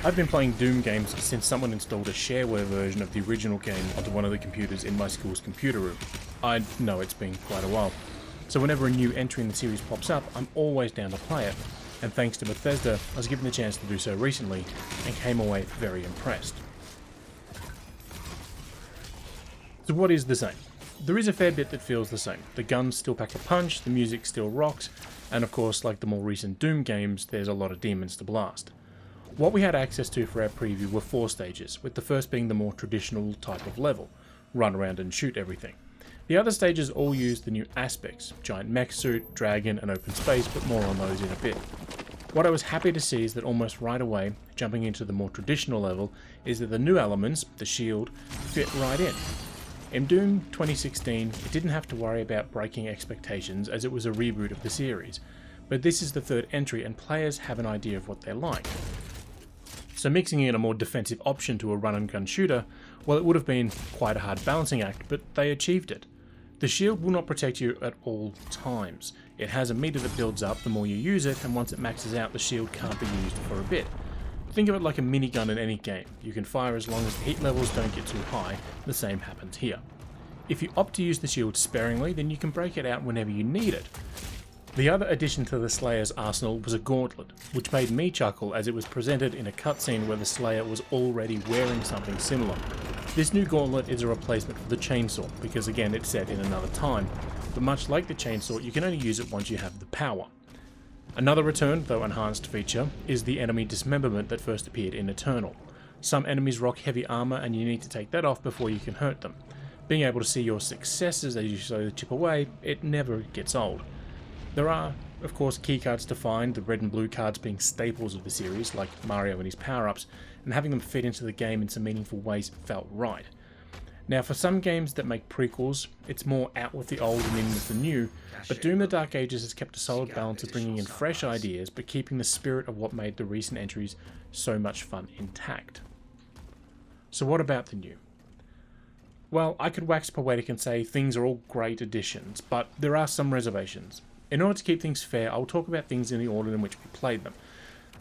I've been playing Doom games since someone installed a shareware version of the original game onto one of the computers in my school's computer room. I know it's been quite a while, so whenever a new entry in the series pops up, I'm always down to play it, and thanks to Bethesda, I was given the chance to do so recently, and came away very impressed. So what is the same? There is a fair bit that feels the same. The guns still pack a punch, the music still rocks, and of course, like the more recent Doom games, there's a lot of demons to blast. What we had access to for our preview were 4 stages, with the first being the more traditional type of level, run around and shoot everything. The other stages all used the new aspects, giant mech suit, dragon and open space, but more on those in a bit. What I was happy to see is that almost right away, jumping into the more traditional level, is that the new elements, the shield, fit right in. In Doom 2016, it didn't have to worry about breaking expectations as it was a reboot of the series, but this is the third entry and players have an idea of what they're like. So mixing in a more defensive option to a run and gun shooter, well, it would have been quite a hard balancing act, but they achieved it. The shield will not protect you at all times. It has a meter that builds up the more you use it, and once it maxes out, the shield can't be used for a bit. Think of it like a minigun in any game. You can fire as long as the heat levels don't get too high. The same happens here. If you opt to use the shield sparingly, then you can break it out whenever you need it. The other addition to the Slayer's arsenal was a gauntlet, which made me chuckle as it was presented in a cutscene where the Slayer was already wearing something similar. This new gauntlet is a replacement for the chainsaw, because again it's set in another time, but much like the chainsaw, you can only use it once you have the power. Another return, though enhanced feature, is the enemy dismemberment that first appeared in Eternal. Some enemies rock heavy armor and you need to take that off before you can hurt them. Being able to see your successes as you slowly chip away, it never gets old. There are, of course, keycards to find, the red and blue cards being staples of the series, like Mario and his power-ups, and having them fit into the game in some meaningful ways felt right. Now, for some games that make prequels, it's more out with the old and in with the new, but Doom the Dark Ages has kept a solid balance of bringing in fresh ideas, but keeping the spirit of what made the recent entries so much fun intact. So what about the new? Well, I could wax poetic and say things are all great additions, but there are some reservations. In order to keep things fair, I'll talk about things in the order in which we played them.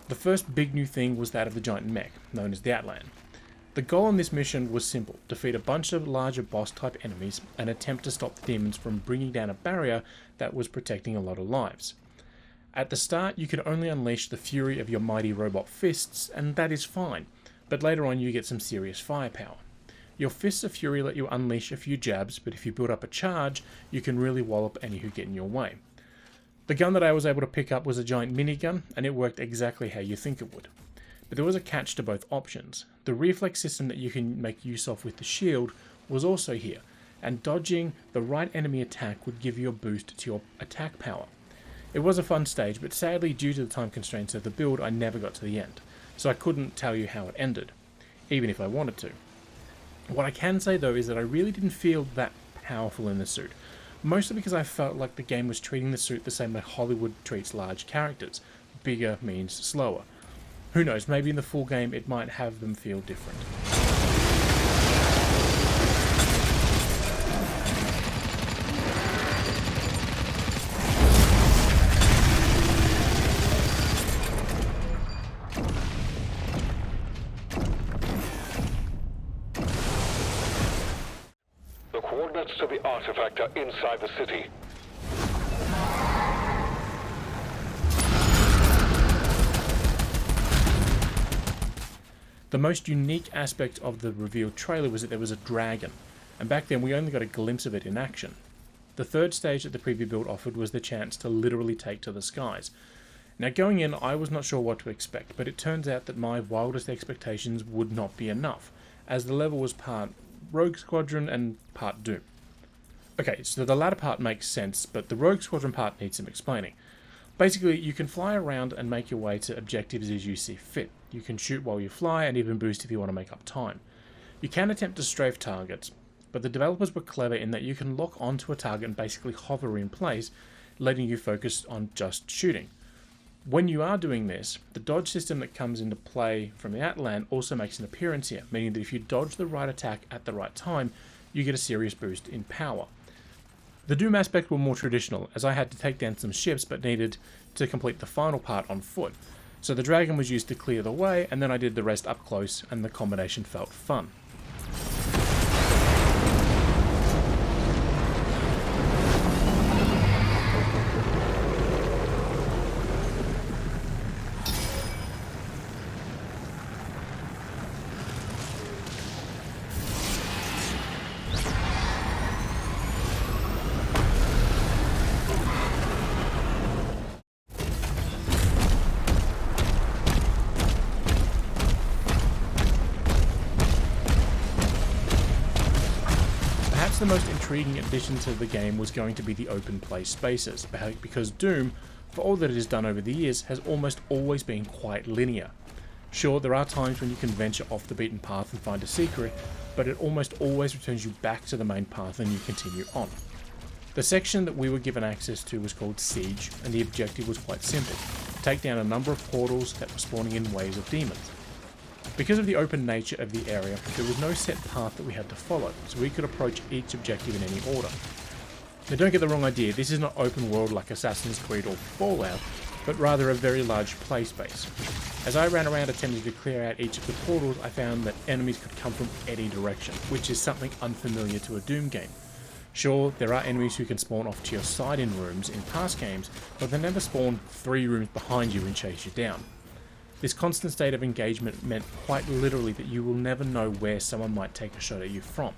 The first big new thing was that of the giant mech, known as the Atlan. The goal on this mission was simple: defeat a bunch of larger boss-type enemies and attempt to stop the demons from bringing down a barrier that was protecting a lot of lives. At the start, you can only unleash the fury of your mighty robot fists, and that is fine, but later on you get some serious firepower. Your fists of fury let you unleash a few jabs, but if you build up a charge, you can really wallop any who get in your way. The gun that I was able to pick up was a giant minigun, and it worked exactly how you think it would. But there was a catch to both options. The reflex system that you can make use of with the shield was also here, and dodging the right enemy attack would give you a boost to your attack power. It was a fun stage, but sadly due to the time constraints of the build I never got to the end, so I couldn't tell you how it ended, even if I wanted to. What I can say though is that I really didn't feel that powerful in the suit. Mostly because I felt like the game was treating the suit the same way Hollywood treats large characters. Bigger means slower. Who knows, maybe in the full game it might have them feel different. The coordinates to the artifact are inside the city. The most unique aspect of the revealed trailer was that there was a dragon, and back then we only got a glimpse of it in action. The third stage that the preview build offered was the chance to literally take to the skies. Now going in, I was not sure what to expect, but it turns out that my wildest expectations would not be enough, as the level was part Rogue Squadron and part Doom. Okay, so the latter part makes sense, but the Rogue Squadron part needs some explaining. Basically, you can fly around and make your way to objectives as you see fit. You can shoot while you fly and even boost if you want to make up time. You can attempt to strafe targets, but the developers were clever in that you can lock onto a target and basically hover in place, letting you focus on just shooting. When you are doing this, the dodge system that comes into play from the Atlan also makes an appearance here, meaning that if you dodge the right attack at the right time, you get a serious boost in power. The Doom aspects were more traditional, as I had to take down some ships but needed to complete the final part on foot. So the dragon was used to clear the way, and then I did the rest up close, and the combination felt fun. Perhaps the most intriguing addition to the game was going to be the open play spaces, because Doom, for all that it has done over the years, has almost always been quite linear. Sure, there are times when you can venture off the beaten path and find a secret, but it almost always returns you back to the main path and you continue on. The section that we were given access to was called Siege, and the objective was quite simple: take down a number of portals that were spawning in waves of demons. Because of the open nature of the area, there was no set path that we had to follow, so we could approach each objective in any order. Now don't get the wrong idea, this is not open world like Assassin's Creed or Fallout, but rather a very large play space. As I ran around attempting to clear out each of the portals, I found that enemies could come from any direction, which is something unfamiliar to a Doom game. Sure, there are enemies who can spawn off to your side in rooms in past games, but they never spawn 3 rooms behind you and chase you down. This constant state of engagement meant quite literally that you will never know where someone might take a shot at you from.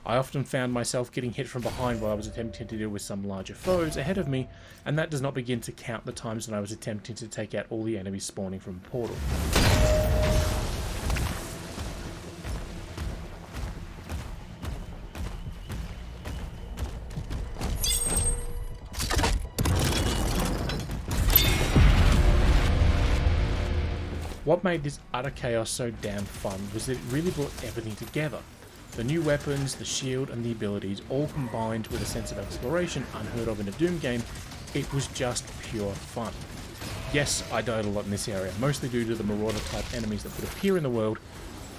I often found myself getting hit from behind while I was attempting to deal with some larger foes ahead of me, and that does not begin to count the times when I was attempting to take out all the enemies spawning from a portal. What made this utter chaos so damn fun was that it really brought everything together. The new weapons, the shield, and the abilities all combined with a sense of exploration unheard of in a Doom game. It was just pure fun. Yes, I died a lot in this area, mostly due to the marauder type enemies that would appear in the world,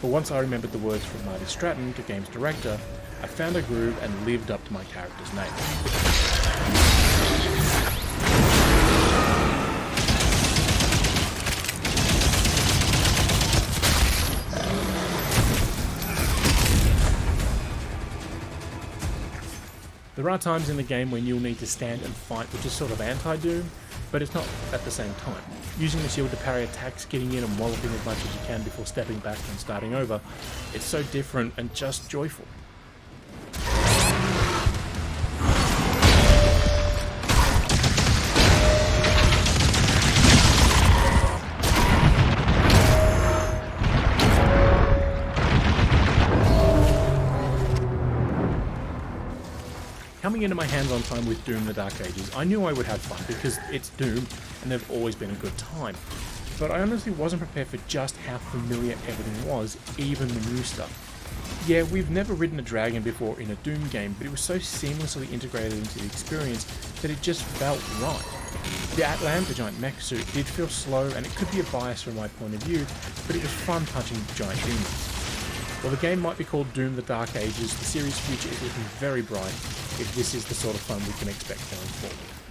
but once I remembered the words from Marty Stratton, the game's director, I found a groove and lived up to my character's name. There are times in the game when you'll need to stand and fight, which is sort of anti-Doom, but it's not at the same time. Using the shield to parry attacks, getting in and walloping as much as you can before stepping back and starting over, it's so different and just joyful. Coming into my hands-on time with Doom the Dark Ages, I knew I would have fun because it's Doom and they've always been a good time. But I honestly wasn't prepared for just how familiar everything was, even the new stuff. Yeah, we've never ridden a dragon before in a Doom game, but it was so seamlessly integrated into the experience that it just felt right. The Atlan, the giant mech suit, did feel slow, and it could be a bias from my point of view, but it was fun punching giant demons. While the game might be called Doom the Dark Ages, the series' future is looking very bright if this is the sort of fun we can expect going forward.